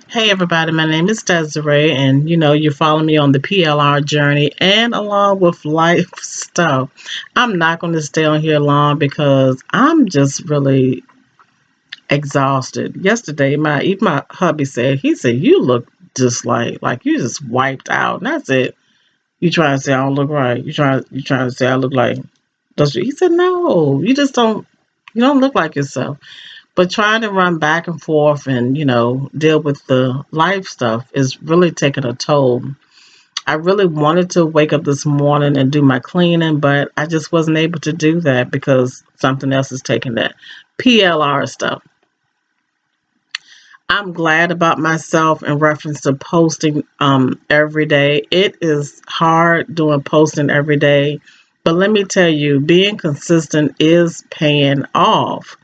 Hey everybody, my name is Desiree, and you follow me on the PLR journey and along with life stuff. I'm not going to stay on here long because I'm just really exhausted. Yesterday, my hubby said you look just like you just wiped out. And I said, you trying to say I don't look right? You trying to say I look like? Does he said no? You don't look like yourself. But trying to run back and forth and, deal with the life stuff is really taking a toll. I really wanted to wake up this morning and do my cleaning, but I just wasn't able to do that because something else is taking that PLR stuff. I'm glad about myself in reference to posting every day. It is hard doing posting every day, but let me tell you, being consistent is paying off.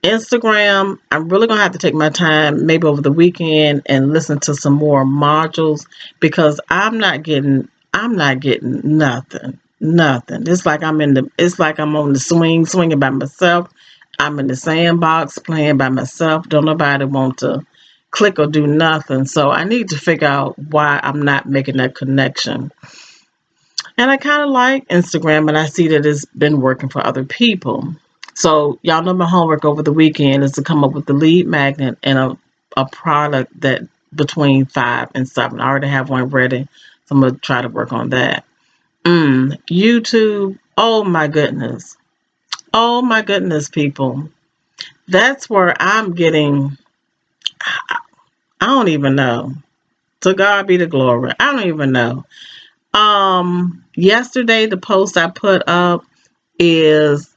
Instagram, I'm really gonna have to take my time maybe over the weekend and listen to some more modules because I'm not getting nothing. Nothing. It's like I'm on the swinging by myself. I'm in the sandbox playing by myself. Don't nobody want to click or do nothing. So I need to figure out why I'm not making that connection. And I kind of like Instagram, and I see that it's been working for other people. So y'all know my homework over the weekend is to come up with the lead magnet and a product that between 5 and 7. I already have one ready, so I'm gonna try to work on that. YouTube. Oh my goodness, people. That's where I'm getting. I don't even know. To God be the glory. I don't even know. Yesterday the post I put up is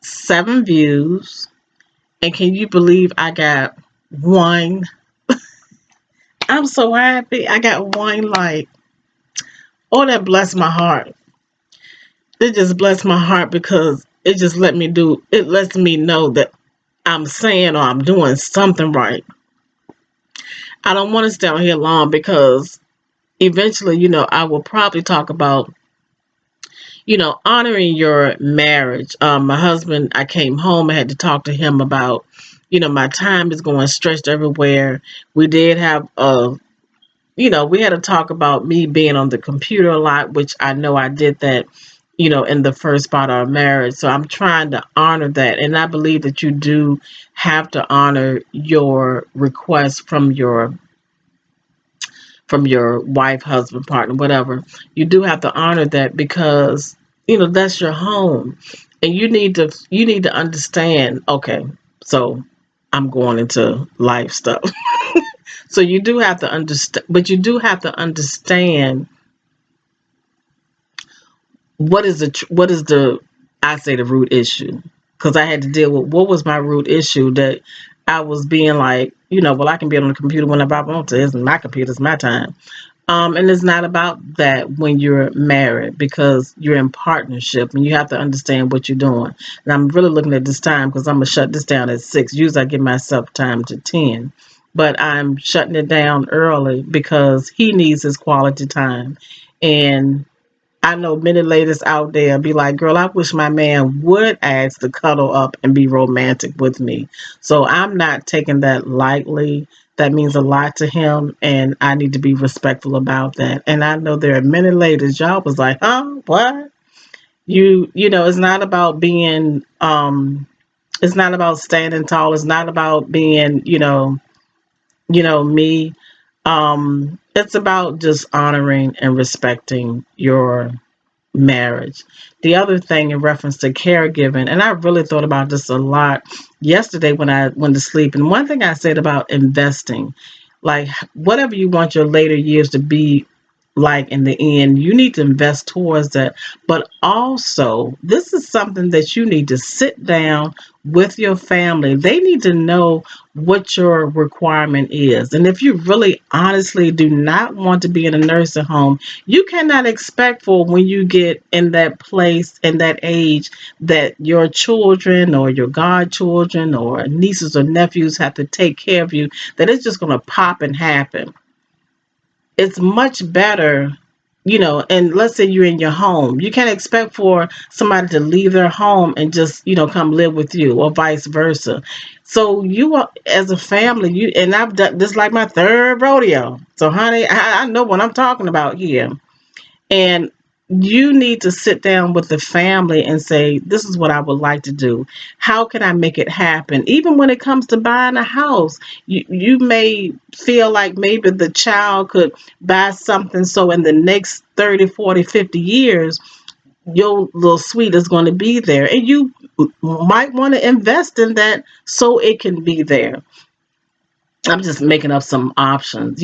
7 views. And can you believe I got one? I'm so happy. I got one like. Oh, that blessed my heart. It just blessed my heart because it lets me know that I'm saying or I'm doing something right. I don't want to stay on here long because eventually, I will probably talk about, honoring your marriage. My husband, I came home, I had to talk to him about, my time is going stretched everywhere. We did have we had to talk about me being on the computer a lot, which I know I did that, in the first part of our marriage. So I'm trying to honor that. And I believe that you do have to honor your request from your wife, husband, partner, whatever. You do have to honor that because, that's your home. And you need to understand, okay, so I'm going into life stuff. So you do have to understand, but you do have to understand what is the I say the root issue, because I had to deal with what was my root issue that I was being like, well, I can be on the computer whenever I want to. It's my computer, it's my time. And it's not about that when you're married because you're in partnership and you have to understand what you're doing. And I'm really looking at this time because I'm gonna shut this down at 6. Usually I give myself time to 10, but I'm shutting it down early because he needs his quality time. And I know many ladies out there be like, girl, I wish my man would ask to cuddle up and be romantic with me. So I'm not taking that lightly. That means a lot to him, and I need to be respectful about that. And I know there are many ladies, y'all was like, huh, what? It's not about being, it's not about standing tall. It's not about being, me. It's about just honoring and respecting your marriage. The other thing in reference to caregiving, and I really thought about this a lot yesterday when I went to sleep. And one thing I said about investing, like whatever you want your later years to be like in the end, you need to invest towards that. But also, this is something that you need to sit down with your family. They need to know what your requirement is. And if you really honestly do not want to be in a nursing home, you cannot expect for when you get in that place and that age that your children or your godchildren or nieces or nephews have to take care of you, that it's just going to pop and happen. It's much better. and let's say you're in your home, you can't expect for somebody to leave their home and just, come live with you or vice versa. So you are, as a family, and I've done this like my third rodeo. So honey, I know what I'm talking about here. And you need to sit down with the family and say, this is what I would like to do. How can I make it happen? Even when it comes to buying a house, you may feel like maybe the child could buy something. So in the next 30, 40, 50 years, your little sweet is going to be there. And you might want to invest in that so it can be there. I'm just making up some options.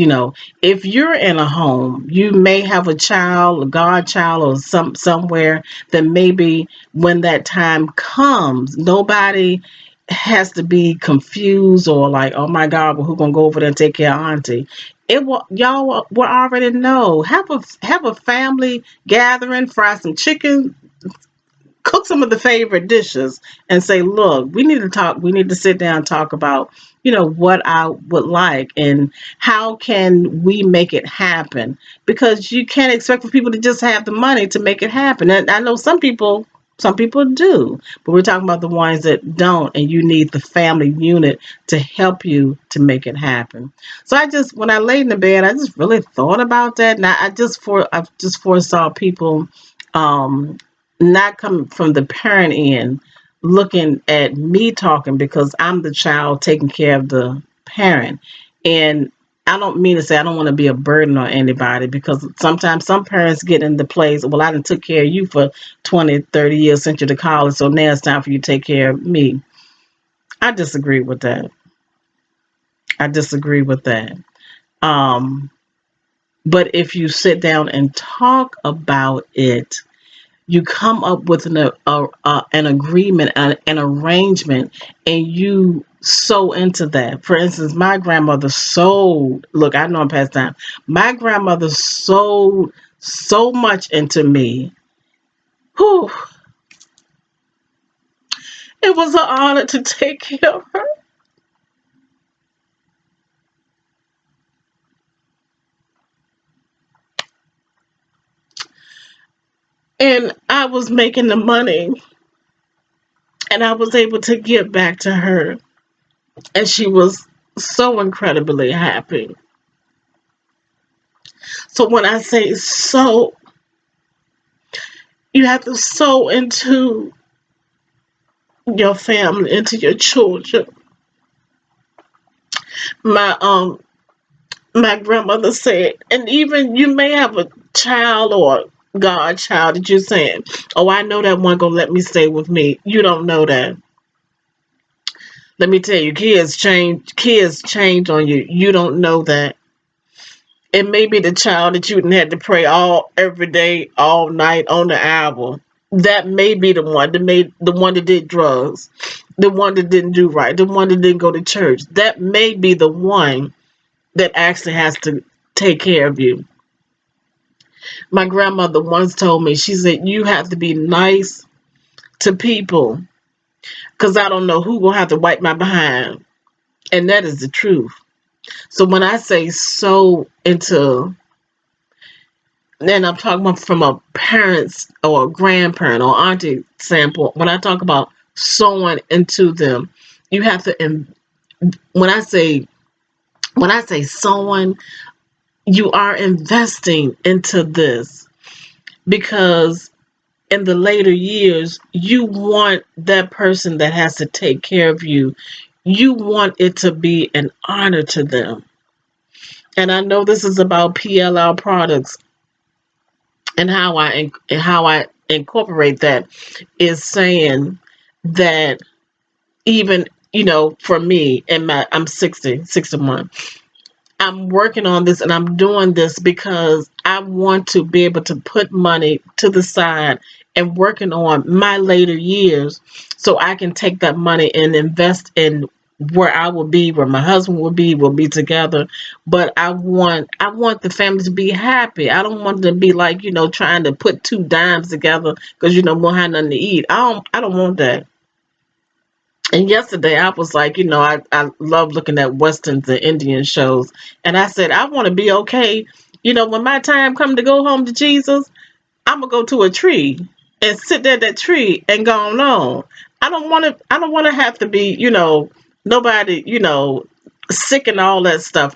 If you're in a home, you may have a child, a godchild, or somewhere that maybe when that time comes, nobody has to be confused or like, oh my God, well, who's gonna go over there and take care of Auntie? Y'all will already know. Have a family gathering, fry some chicken, cook some of the favorite dishes, and say, look, we need to talk, we need to sit down and talk about, what I would like and how can we make it happen, because you can't expect for people to just have the money to make it happen. And I know some people do, but we're talking about the ones that don't, and you need the family unit to help you to make it happen. So when I laid in the bed, I just really thought about that, and I just foresaw people um not coming from the parent end, looking at me talking because I'm the child taking care of the parent. And I don't mean to say I don't want to be a burden on anybody, because sometimes some parents get in the place, well, I done took care of you for 20, 30 years, sent you to college, so now it's time for you to take care of me. I disagree with that. I disagree with that. Um, but if you sit down and talk about it, you come up with an agreement, an arrangement, and you sow into that. For instance, my grandmother sold. Look, I know I'm past time. My grandmother sold so much into me. Whew, it was an honor to take care of her, and I was making the money, and I was able to give back to her, and she was so incredibly happy. So when I say sow, you have to sow into your family, into your children. My grandmother said, and even you may have a child or godchild that you're saying, oh, I know that one gonna let me stay with me. You don't know that. Let me tell you, kids change on you. You don't know that. It may be the child that you didn't had to pray all every day, all night on the hour. That may be the one that did drugs, the one that didn't do right, the one that didn't go to church. That may be the one that actually has to take care of you. My grandmother once told me, she said, you have to be nice to people because I don't know who gonna have to wipe my behind. And that is the truth. So when I say so into, and I'm talking about from a parent's or a grandparent or auntie standpoint, when I talk about sowing into them, you have to, when I say, when I say sowing, you are investing into this, because in the later years, you want that person that has to take care of you, you want it to be an honor to them. And I know this is about PLR products, and how I incorporate that is saying that, even, for me, I'm 61. I'm working on this and I'm doing this because I want to be able to put money to the side and working on my later years so I can take that money and invest in where I will be, where my husband will be, we'll be together. But I want the family to be happy. I don't want to be like, trying to put two dimes together because we'll have nothing to eat. I don't want that. And yesterday I was like, I love looking at westerns and Indian shows. And I said, I want to be okay, You know, when my time come to go home to Jesus, I'm gonna go to a tree and sit there at that tree and go on. I don't want to. I don't want to have to be, nobody, sick and all that stuff.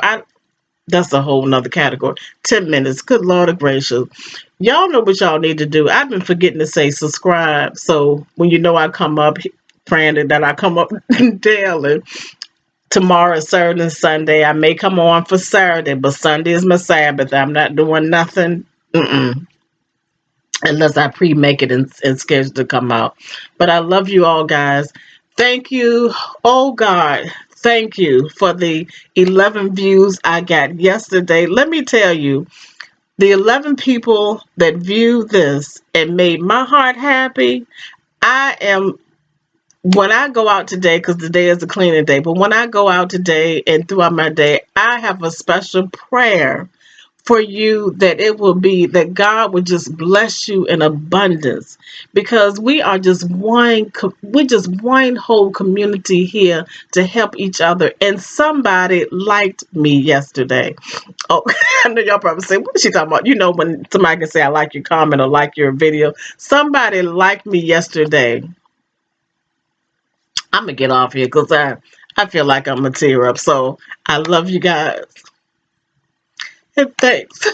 That's a whole nother category. 10 minutes. Good Lord of gracious. Y'all know what y'all need to do. I've been forgetting to say subscribe. So when I come up, praying that I come up daily. Tomorrow is Saturday and Sunday. I may come on for Saturday, but Sunday is my Sabbath. I'm not doing nothing. Unless I pre-make it and schedule to come out. But I love you all, guys. Thank you. Oh God, thank you for the 11 views I got yesterday. Let me tell you, the 11 people that viewed this and made my heart happy. I am When I go out today, because today is a cleaning day, but when I go out today and throughout my day, I have a special prayer for you, that it will be that God would just bless you in abundance, because we are just we're just one whole community here to help each other. And somebody liked me yesterday. Oh, I know y'all probably say, what is she talking about? When somebody can say, I like your comment or like your video. Somebody liked me yesterday. I'm gonna get off here because I feel like I'm gonna tear up. So I love you guys. And thanks.